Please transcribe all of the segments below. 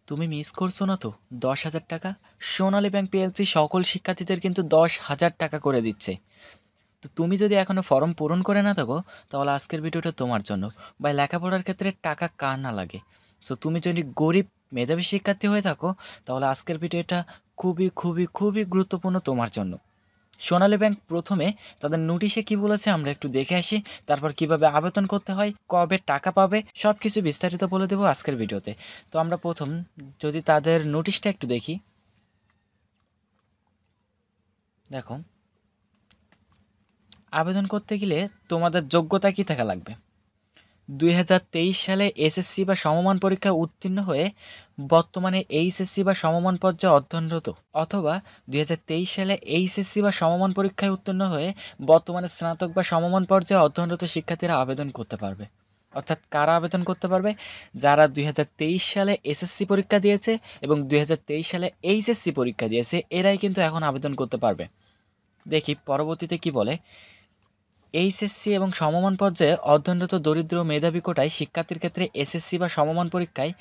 তুমি মিস করছো না তো 10,000 টাকা? সোনালী ব্যাংক পিএলসি সকল শিক্ষার্থীদের কিন্তু 10,000 টাকা করে দিচ্ছে। তো তুমি যদি এখনও ফর্ম পূরণ করে না থাকো, তাহলে আজকের ভিডিওটা তোমার জন্য। বা লেখাপড়ার ক্ষেত্রে টাকা কার না লাগে। সো তুমি যদি গরিব মেধাবী শিক্ষার্থী হয়ে থাকো, তাহলে আজকের ভিডিওটা খুবই খুবই খুবই গুরুত্বপূর্ণ তোমার জন্য। সোনালী ব্যাংক প্রথমে তাদের নোটিশে কি বলেছে আমরা একটু দেখে আসি, তারপর কিভাবে আবেদন করতে হয়, কবে টাকা পাবে, সব কিছু বিস্তারিত বলে দেবো আজকের ভিডিওতে। তো আমরা প্রথম যদি তাদের নোটিশটা একটু দেখি, দেখো আবেদন করতে গেলে তোমাদের যোগ্যতা কী থাকা লাগবে। 2023 সালে এসএসসি বা সমমান পরীক্ষায় উত্তীর্ণ হয়ে বর্তমানে এইচএসসি বা সমমান পর্যায়ে অধ্যয়নরত, অথবা 2023 সালে এইচএসসি বা সমমান পরীক্ষায় উত্তীর্ণ হয়ে বর্তমানে স্নাতক বা সমমান পর্যায়ে অধ্যয়নরত শিক্ষার্থীরা আবেদন করতে পারবে। অর্থাৎ কারা আবেদন করতে পারবে? যারা 2023 সালে এসএসসি পরীক্ষা দিয়েছে এবং 2023 সালে এইচএসসি পরীক্ষা দিয়েছে, এরাই কিন্তু এখন আবেদন করতে পারবে। দেখি পরবর্তীতে কি বলে। এইচএসসি এবং সমমান পর্যায়ে অধ্যয়নরত দরিদ্র মেধাবী কোটায় শিক্ষার্থীর ক্ষেত্রে এসএসসি বা সমমান পরীক্ষায়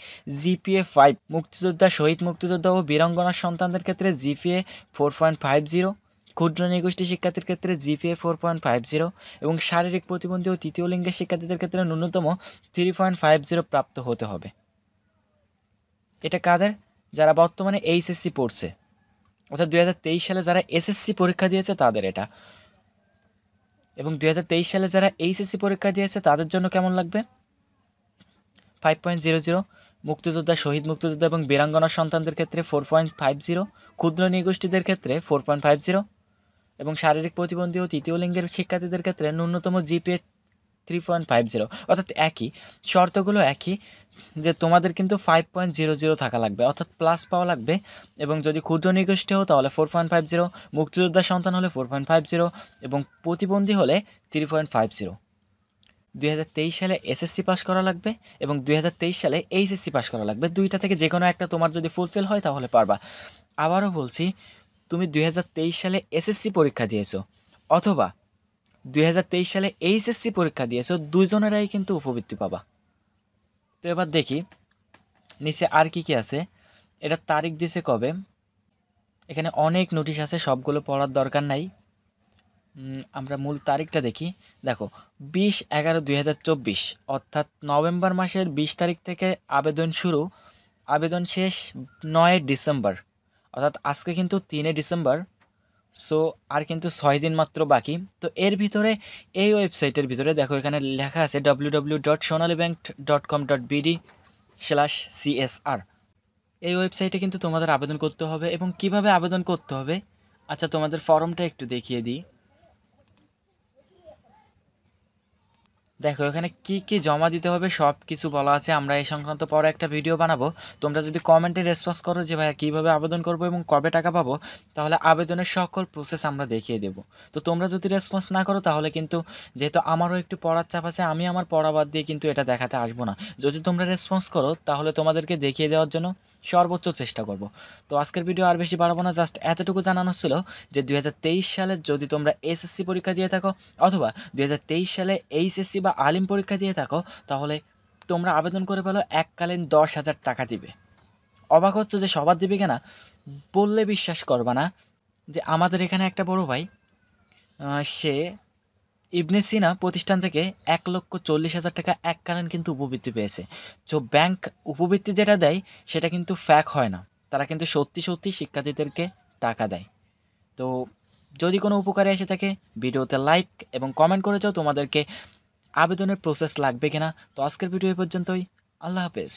জিপিএ 5, মুক্তিযোদ্ধা, শহীদ মুক্তিযোদ্ধা ও বীরাঙ্গনার সন্তানদের ক্ষেত্রে জিপিএ 4.50, ক্ষুদ্র নৃগোষ্ঠী শিক্ষার্থীর ক্ষেত্রে জিপিএ 4.50 এবং শারীরিক প্রতিবন্ধী ও তৃতীয় লিঙ্গের শিক্ষার্থীদের ক্ষেত্রে ন্যূনতম 3.50 প্রাপ্ত হতে হবে। এটা কাদের? যারা বর্তমানে এইচএসসি পড়ছে, অর্থাৎ 2023 সালে যারা এসএসসি পরীক্ষা দিয়েছে তাদের এটা। এবং 2023 সালে যারা এইচএসসি পরীক্ষা দিয়েছে তাদের জন্য কেমন লাগবে? 5.00, মুক্তিযোদ্ধা, শহীদ মুক্তিযোদ্ধা এবং বীরাঙ্গনার সন্তানদের ক্ষেত্রে 4.50, ক্ষুদ্র নৃগোষ্ঠীদের ক্ষেত্রে 4.50 এবং শারীরিক প্রতিবন্ধী ও তৃতীয় লিঙ্গের শিক্ষার্থীদের ক্ষেত্রে ন্যূনতম জিপিএ 3.50। অর্থাৎ একই শর্তগুলো একই, যে তোমাদের কিন্তু 5.00 থাকা লাগবে, অর্থাৎ প্লাস পাওয়া লাগবে। এবং যদি ক্ষুদ্র নৃগোষ্ঠী হও তাহলে 4.50, মুক্তিযোদ্ধার সন্তান হলে 4.50 এবং প্রতিবন্ধী হলে 3.50। 2023 সালে এসএসসি পাস করা লাগবে এবং 2023 সালে এইচএসসি পাস করা লাগবে। দুইটা থেকে যে কোনো একটা তোমার যদি ফুলফিল হয় তাহলে পারবা। আবারও বলছি, তুমি 2023 সালে এসএসসি পরীক্ষা দিয়েছো অথবা 2023 সালে এইচএসসি পরীক্ষা দিয়েছো, দুইজনেরাই কিন্তু উপবৃত্তি পাবা। তো এবার দেখি নিচে আর কি কি আছে। এটা তারিখ দিছে কবে, এখানে অনেক নোটিশ আছে, সবগুলো পড়ার দরকার নাই। আমরা মূল তারিখটা দেখি। দেখো 20/11/2024, অর্থাৎ নভেম্বর মাসের 20 তারিখ থেকে আবেদন শুরু, আবেদন শেষ 9 ডিসেম্বর, অর্থাৎ আজকে কিন্তু 3 ডিসেম্বর। সো আর কিন্তু 6 দিন মাত্র বাকি। তো এর ভিতরে এই ওয়েবসাইটের ভিতরে দেখো এখানে লেখা আছে www.sonalibank.com.bd/CSR। এই ওয়েবসাইটে কিন্তু তোমাদের আবেদন করতে হবে। এবং কিভাবে আবেদন করতে হবে, আচ্ছা তোমাদের ফর্মটা একটু দেখিয়ে দিই। দেখো এখানে কি কি জমা দিতে হবে সব কিছু বলা আছে। আমরা এই সংক্রান্ত পরে একটা ভিডিও বানাবো। তোমরা যদি কমেন্টে রেসপন্স করো যে ভাইয়া কীভাবে আবেদন করবো এবং কবে টাকা পাবো, তাহলে আবেদনের সকল প্রসেস আমরা দেখিয়ে দেবো। তো তোমরা যদি রেসপন্স না করো তাহলে কিন্তু, যেহেতু আমারও একটু পড়ার চাপ আছে, আমি আমার পড়া বাদ দিয়ে কিন্তু এটা দেখাতে আসবো না। যদি তোমরা রেসপন্স করো তাহলে তোমাদেরকে দেখিয়ে দেওয়ার জন্য সর্বোচ্চ চেষ্টা করব। তো আজকের ভিডিও আর বেশি বাড়াবো না, জাস্ট এতটুকু জানানো ছিল যে 2023 সালে যদি তোমরা এসএসসি পরীক্ষা দিয়ে থাকো অথবা 2023 সালে এইচএসসি বা আলিম পরীক্ষা দিয়ে থাকো, তাহলে তোমরা আবেদন করে ফেলো, এককালীন 10,000 টাকা দিবে। অবাক হচ্ছে যে সবার দিবে কিনা, বললে বিশ্বাস করবা না যে আমাদের এখানে একটা বড় ভাই, সে ইবনে সিনা প্রতিষ্ঠান থেকে 1,40,000 টাকা এককালীন কিন্তু উপবৃত্তি পেয়েছে। তো ব্যাংক উপবৃত্তি যেটা দেয় সেটা কিন্তু ফ্যাক হয় না, তারা কিন্তু সত্যি সত্যি শিক্ষার্থীদেরকে টাকা দেয়। তো যদি কোনো উপকারে এসে থাকে ভিডিওতে লাইক এবং কমেন্ট করে যাও তোমাদেরকে আবেদনের প্রসেস লাগবে কিনা। তো আজকের ভিডিও এই পর্যন্তই। আল্লাহ হাফেজ।